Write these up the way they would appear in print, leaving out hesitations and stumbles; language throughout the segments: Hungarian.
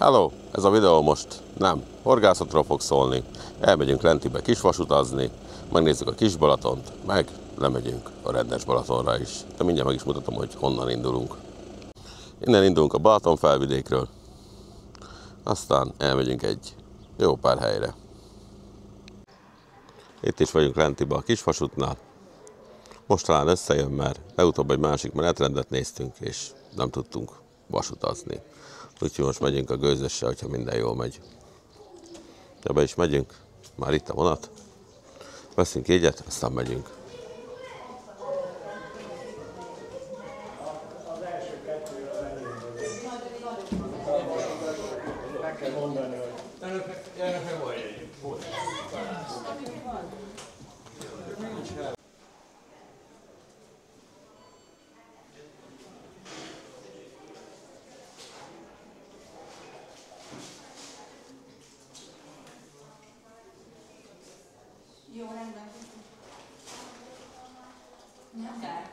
Hello! Ez a videó most nem horgászatról fog szólni, elmegyünk lentibe kisvasutazni, megnézzük a kis Balatont, meg lemegyünk a rendes Balatonra is. De mindjárt meg is mutatom, hogy honnan indulunk. Innen indulunk a Balaton felvidékről, aztán elmegyünk egy jó pár helyre. Itt is vagyunk lentibe a kisvasútnál. Most talán összejön, mert legutóbb egy másik menetrendet néztünk, és nem tudtunk vasutazni. Úgyhogy most megyünk a gőzössel, hogyha minden jól megy. De be is megyünk, már itt a vonat. Veszünk jegyet, aztán megyünk. Meg kell mondani, hogy... Jó, rendben. Nem kell.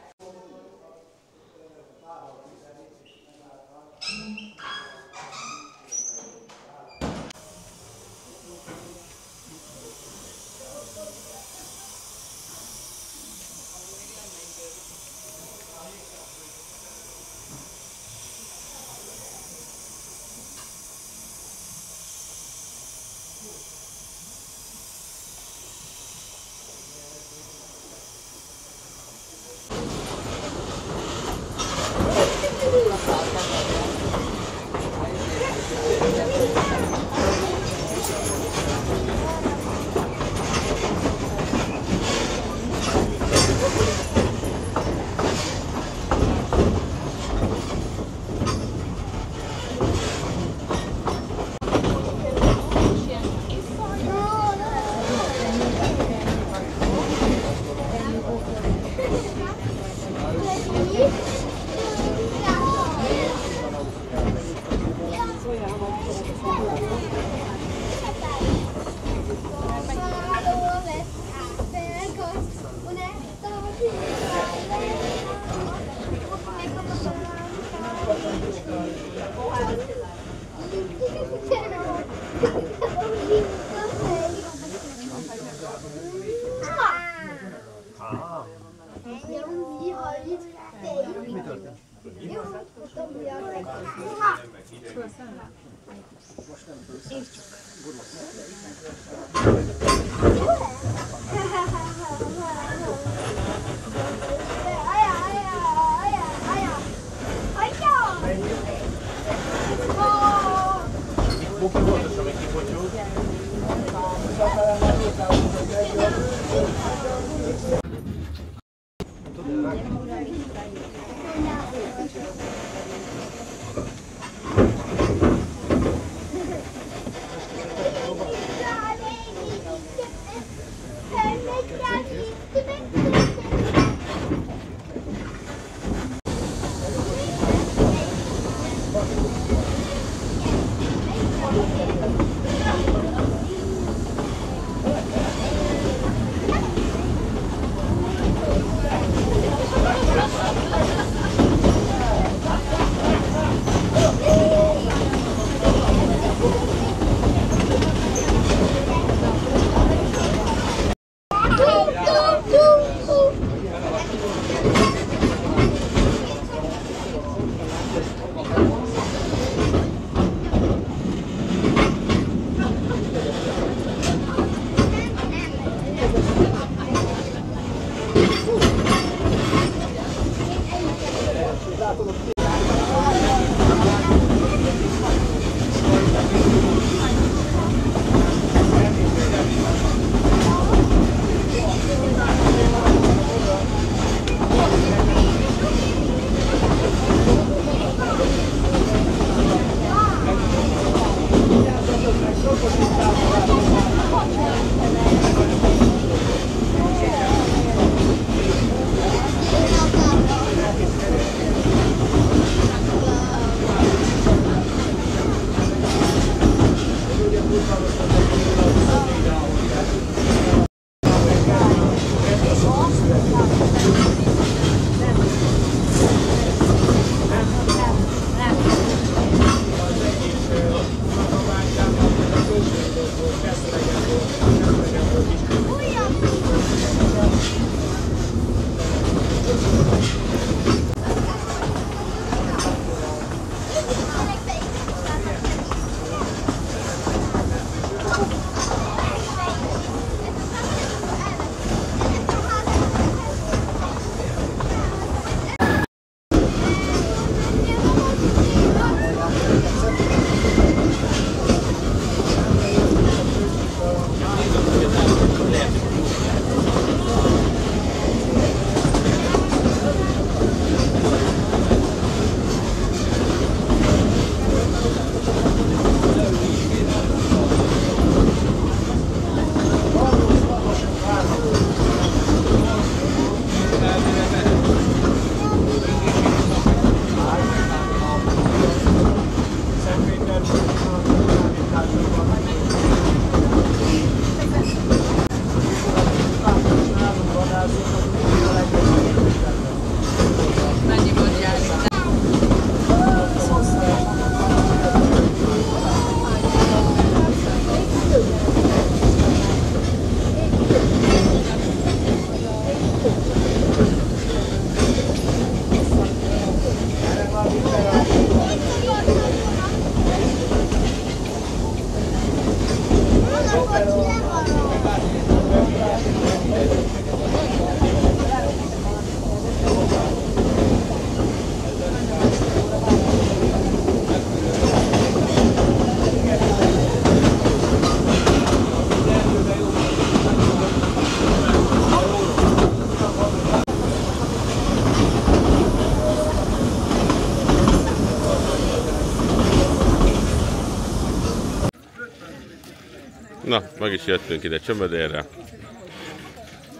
Na, meg is jöttünk ide Csömödérre.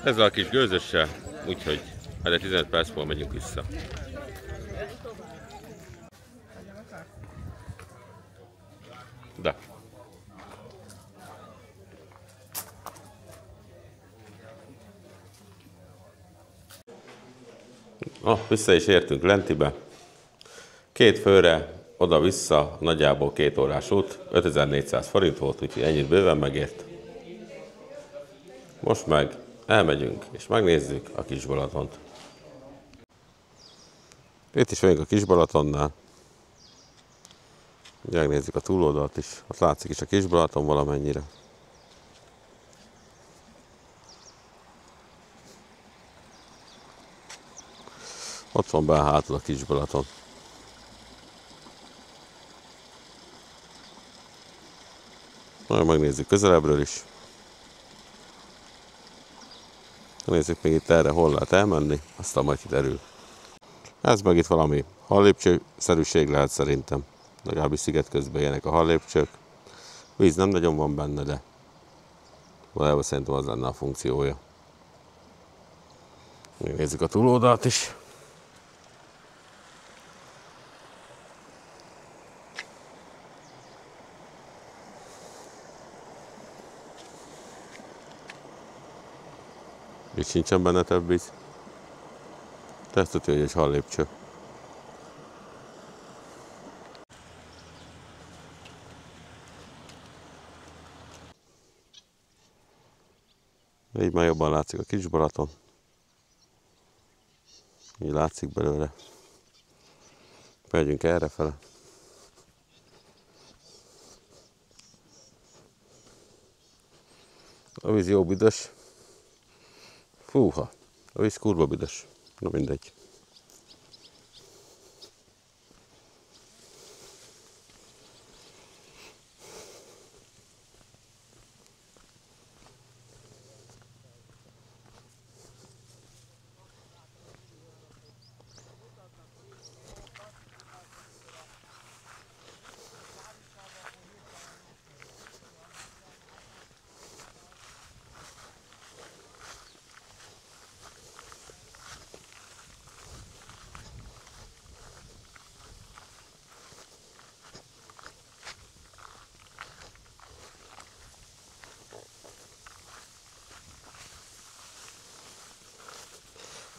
Ezzel a kis gőzössel, úgyhogy hát 15 perc múlva megyünk vissza. De. Vissza is értünk Lentibe. 2 főre, oda-vissza, nagyjából 2 órás út, 5400 forint volt, úgyhogy ennyit bőven megért. Most meg elmegyünk és megnézzük a Kis-Balatont. Itt is vagyunk a Kis-Balatonnál. Megnézzük a túloldalt is, ott látszik is a Kis-Balaton valamennyire. Ott van be hátul a Kis-Balaton. Majd megnézzük közelebbről is. Nézzük még itt erre, hol lehet elmenni, aztán majd kiderül. Ez meg itt valami hallépcső-szerűség lehet szerintem. Legalábbis sziget közben ilyenek a hallépcsők. Víz nem nagyon van benne, de valahol szerintem az lenne a funkciója. Nézzük a túloldalt is. Itt sincsen benne több víz. De ezt tudja, hogy egy hallépcső. Így már jobban látszik a Kis-Balaton. Így látszik belőle. Megyünk errefele. A víz jó büdös. Fúha, a víz kurva büdös. Na mindegy.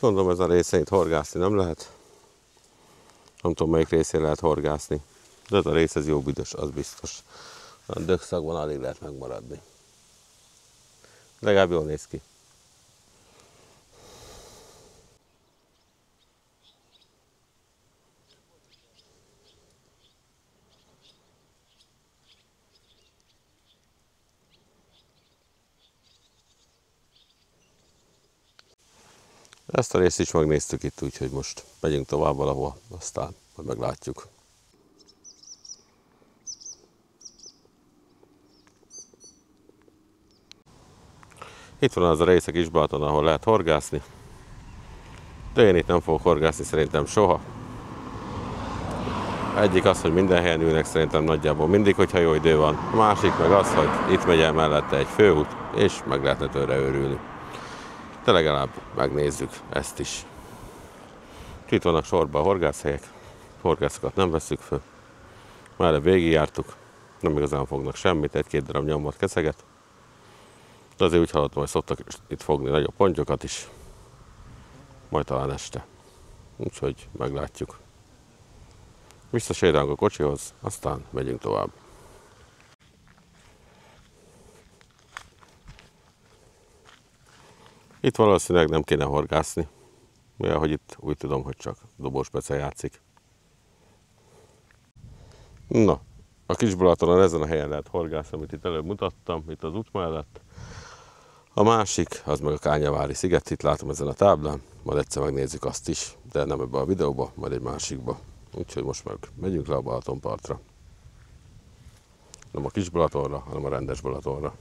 Gondolom, ez a részeit horgászni nem lehet. Nem tudom, melyik részén lehet horgászni. De ez a rész ez jó büdös, az biztos. A dögszakban alig lehet megmaradni. Legalább jól néz ki. Ezt a részt is megnéztük itt, úgyhogy most megyünk tovább valahol, aztán majd meglátjuk. Itt van az a rész a Kis-Balaton, ahol lehet horgászni. De én itt nem fogok horgászni szerintem soha. Egyik az, hogy minden helyen ülnek szerintem nagyjából mindig, hogyha jó idő van. A másik meg az, hogy itt megy el mellette egy főút, és meg lehetne tőle őrülni. De legalább megnézzük ezt is. Itt vannak sorban a horgászhelyek. Horgászokat nem vesszük föl. Már végigjártuk. Nem igazán fognak semmit, 1-2 darab nyomvat keszeget. De azért úgy hallottam, hogy szoktak itt fogni nagyobb pontyokat is. Majd talán este. Úgyhogy meglátjuk. Visszasétálunk a kocsihoz, aztán megyünk tovább. Itt valószínűleg nem kéne horgászni, mivel hogy itt úgy tudom, hogy csak Dobós Bece játszik. Na, A Kis-Balatonon ezen a helyen lehet horgászni, amit itt előbb mutattam, itt az út mellett. A másik, az meg a Kányavári sziget, itt látom ezen a táblán, majd egyszer megnézzük azt is, de nem ebbe a videóba, majd egy másikba. Úgyhogy most meg megyünk le a Balatonpartra. Nem a Kis-Balatonra, hanem a rendes Balatonra.